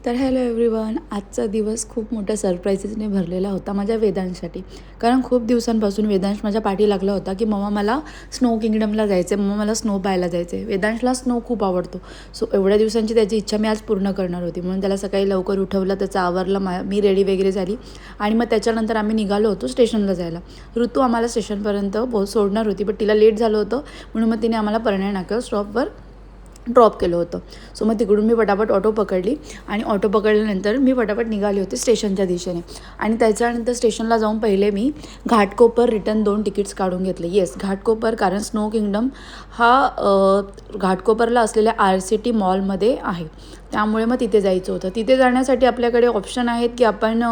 तर hello everyone, आजचा दिवस खूप मोठ्या सरप्राईजेसने भरलेला होता माझ्या वेदांशसाठी. कारण खूप दिवसांपासून वेदांश माझ्या पाठी लागला होता की मम्मा मला स्नो किंगडमला जायचं आहे, मम्मा मला स्नो पाहायला जायचं आहे. वेदांशला स्नो खूप आवडतो. सो एवढ्या दिवसांची त्याची इच्छा मी आज पूर्ण करणार होती. म्हणून त्याला सकाळी लवकर उठवलं, त्याचं आवरलं, मी रेडी वगैरे झाली आणि मग त्याच्यानंतर आम्ही निघालो होतो स्टेशनला जायला. ऋतू आम्हाला स्टेशनपर्यंत सोडणार होती, बट तिला लेट झालं होतं म्हणून मग तिने आम्हाला परण्या नाक्यावर स्टॉपवर ड्रॉप केलं होतं. सो मग तिकडून मी पटापट ऑटो पकडली आणि ऑटो पकडल्यानंतर मी पटापट निघाली होते स्टेशनच्या दिशेने. आणि त्याच्यानंतर स्टेशनला जाऊन पहिले मी घाटकोपर रिटर्न 2 तिकीट्स काढून घेतले. येस, घाटकोपर, कारण स्नो किंगडम हा घाटकोपरला असलेल्या RCT मॉलमध्ये आहे, त्यामुळे मग तिथे जायचं होतं. तिथे जाण्यासाठी आपल्याकडे ऑप्शन आहेत की आपण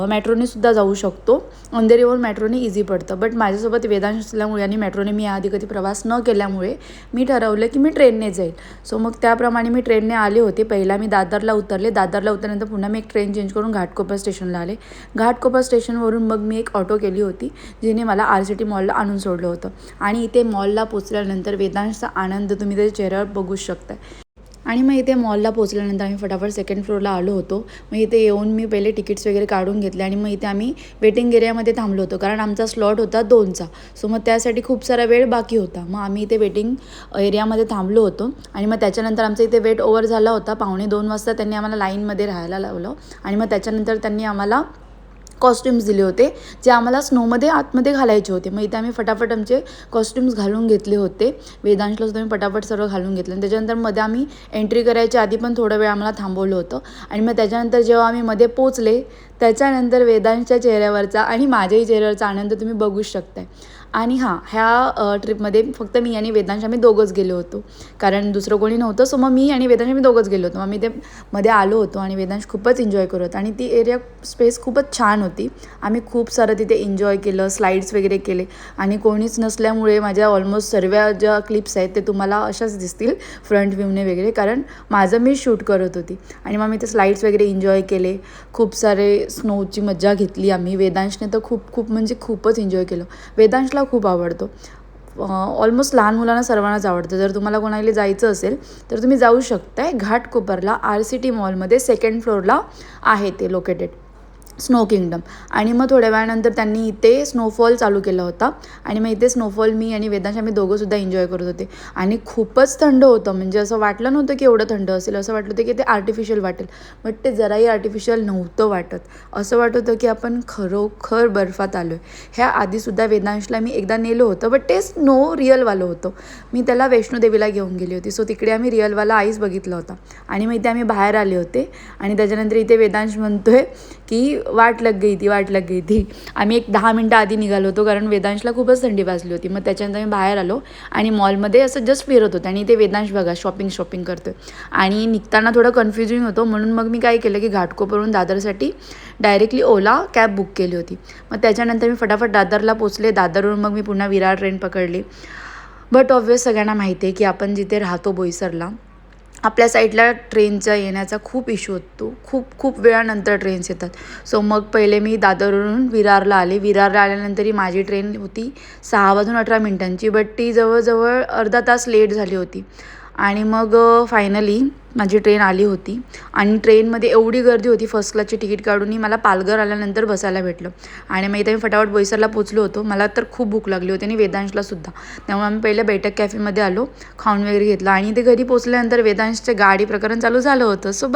मेट्रोनेसुद्धा जाऊ शकतो. अंधेरीवरून मेट्रोने इझी पडतं, बट माझ्यासोबत वेदांश असल्यामुळे आणि मेट्रोने मी आधी कधी प्रवास न केल्यामुळे मी ठरवलं की मी ट्रेनने जाईल. सो मग त्याप्रमाणे मी ट्रेनने आले होते. पहिला मी दादरला उतरले. दादरला उतरल्यानंतर पुन्हा मी एक ट्रेन चेंज करून घाटकोपर स्टेशनला आले. घाटकोपर स्टेशनवरून मग मी एक ऑटो केली होती, जिने मला RCT मॉलला आणून सोडलं होतं. आणि इथे मॉलला पोचल्यानंतर वेदांशचा आनंद तुम्ही त्याच्या चेहऱ्यावर बघूच शकताय. आणि मग इथे मॉलला पोचल्यानंतर आम्ही फटाफट सेकंड फ्लोअरला आलो होतो. मग इथे येऊन मी पहिले तिकीट्स वगैरे काढून घेतले आणि मग इथे आम्ही वेटिंग एरियामध्ये थांबलो होतो, कारण आमचा स्लॉट होता 2चा. सो मग त्यासाठी खूप सारा वेळ बाकी होता. मग आम्ही इथे वेटिंग एरियामध्ये थांबलो होतो आणि मग त्याच्यानंतर आमचं इथे वेट ओव्हर झाला होता. 1:45 वाजता त्यांनी आम्हाला लाईनमध्ये राहायला लावलं आणि मग त्याच्यानंतर त्यांनी आम्हाला कॉस्ट्युम्स दिले होते, जे आम्हाला स्नोमध्ये आतमध्ये घालायचे होते. मग इथे आम्ही फटाफट आमचे कॉस्ट्युम्स घालून घेतले होते. वेदांशला सुद्धा मी फटाफट सर्व घालून घेतलं आणि त्याच्यानंतर मध्ये आम्ही एंट्री करायच्या आधी पण थोडा वेळ आम्हाला थांबवलं होतं. आणि मग त्याच्यानंतर जेव्हा आम्ही मध्ये पोचले, त्याच्यानंतर वेदांशच्या चेहऱ्यावरचा आणि माझ्याही चेहऱ्यावरचा आनंद तुम्ही बघूच शकताय. आणि ह्या ट्रिपमध्ये फक्त मी आणि वेदांश आम्ही दोघंच गेलो होतो, कारण दुसरं कोणी नव्हतं. सो मग मी आणि वेदांश आम्ही दोघंच गेलो होतो. मग मी ते मध्ये आलो होतो आणि वेदांश खूपच एन्जॉय करत होता आणि ती एरिया स्पेस खूपच छान होती. आम्ही खूप सारं तिथे एन्जॉय केलं, स्लाईड्स वगैरे केले आणि कोणीच नसल्यामुळे माझ्या ऑलमोस्ट सर्व ज्या क्लिप्स आहेत ते तुम्हाला अशाच दिसतील फ्रंट व्ह्यूने वगैरे, कारण माझं मी शूट करत होती. आणि मग मी ते स्लाईड्स वगैरे एन्जॉय केले, खूप सारे स्नोची मजा घेतली आम्ही. वेदांशने तर खूप म्हणजे खूपच एन्जॉय केलं. वेदांशला खूप आवडतो, ऑलमोस्ट लहान मुलांना सर्वांनाच आवडतं. जर तुम्हाला कोणाला जायचं असेल तर तुम्ही जाऊ शकताय. घाटकोपरला RCT मॉलमध्ये सेकंड फ्लोअरला आहे ते लोकेटेड स्नो किंगडम. आणि मग थोड्या वेळानंतर त्यांनी इथे स्नोफॉल चालू केला होता आणि मग इथे स्नोफॉल मी आणि वेदांश आम्ही दोघंसुद्धा एन्जॉय करत होते. आणि खूपच थंड होतं, म्हणजे असं वाटलं नव्हतं की एवढं थंड असेल. असं वाटलं होतं की ते आर्टिफिशियल वाटेल, बट ते जराही आर्टिफिशियल नव्हतं वाटत. असं वाटत होतं की आपण खरोखर बर्फात आलो आहे. ह्या आधीसुद्धा वेदांशला मी एकदा नेलं होतं, बट ते स्नो रिअलवालं होतं. मी त्याला वैष्णोदेवीला घेऊन गेली होती. सो तिकडे आम्ही रिअलवाला आईस बघितला होता आणि मग इथे आम्ही बाहेर आले होते. आणि त्याच्यानंतर इथे वेदांश म्हणतोय की वाट लग गई थी. आम्ही एक 10 मिनटं आधी निघालो होतो, कारण वेदांशला खूपच थंडी वाजली होती. मग त्याच्यानंतर मी बाहेर आलो आणि मॉलमध्ये असं जस्ट फिरत होते आणि ते वेदांश बघा शॉपिंग करतोय. आणि निघताना थोडं कन्फ्युजिंग होतं, म्हणून मग मी काय केलं की घाटकोपरवरून दादरसाठी डायरेक्टली ओला कॅब बुक केली होती. मग त्याच्यानंतर मी फटाफट दादरला पोचले. दादरवरून मग मी पुन्हा विरार ट्रेन पकडली. बट ऑब्वियस सगळ्यांना माहिती आहे की आपण जिथे राहतो बोईसरला, आपल्या साईडला ट्रेनचा येण्याचा खूप इश्यू होतो. खूप वेळानंतर ट्रेन्स येतात. सो मग पहिले मी दादरवरून विरारला आले. विरारला आल्यानंतर ही माझी ट्रेन होती 6:18 बट ती जवळजवळ अर्धा तास लेट झाली होती. आणि मग फायनली माझी ट्रेन आली होती आणि ट्रेनमध्ये एवढी गर्दी होती. फर्स्ट क्लासची तिकीट काढूनही मला पालघर आल्यानंतर बसायला भेटलं. आणि मग इथे मी फटाफट बोईसरला पोचलो होतो. मला तर खूप भूक लागली होती आणि वेदांशलासुद्धा. त्यामुळे आम्ही पहिले बैठक कॅफेमध्ये आलो, खाऊन वगैरे घेतलं आणि ते घरी पोचल्यानंतर वेदांशच्या गाडी प्रकरण चालू झालं होतं. सो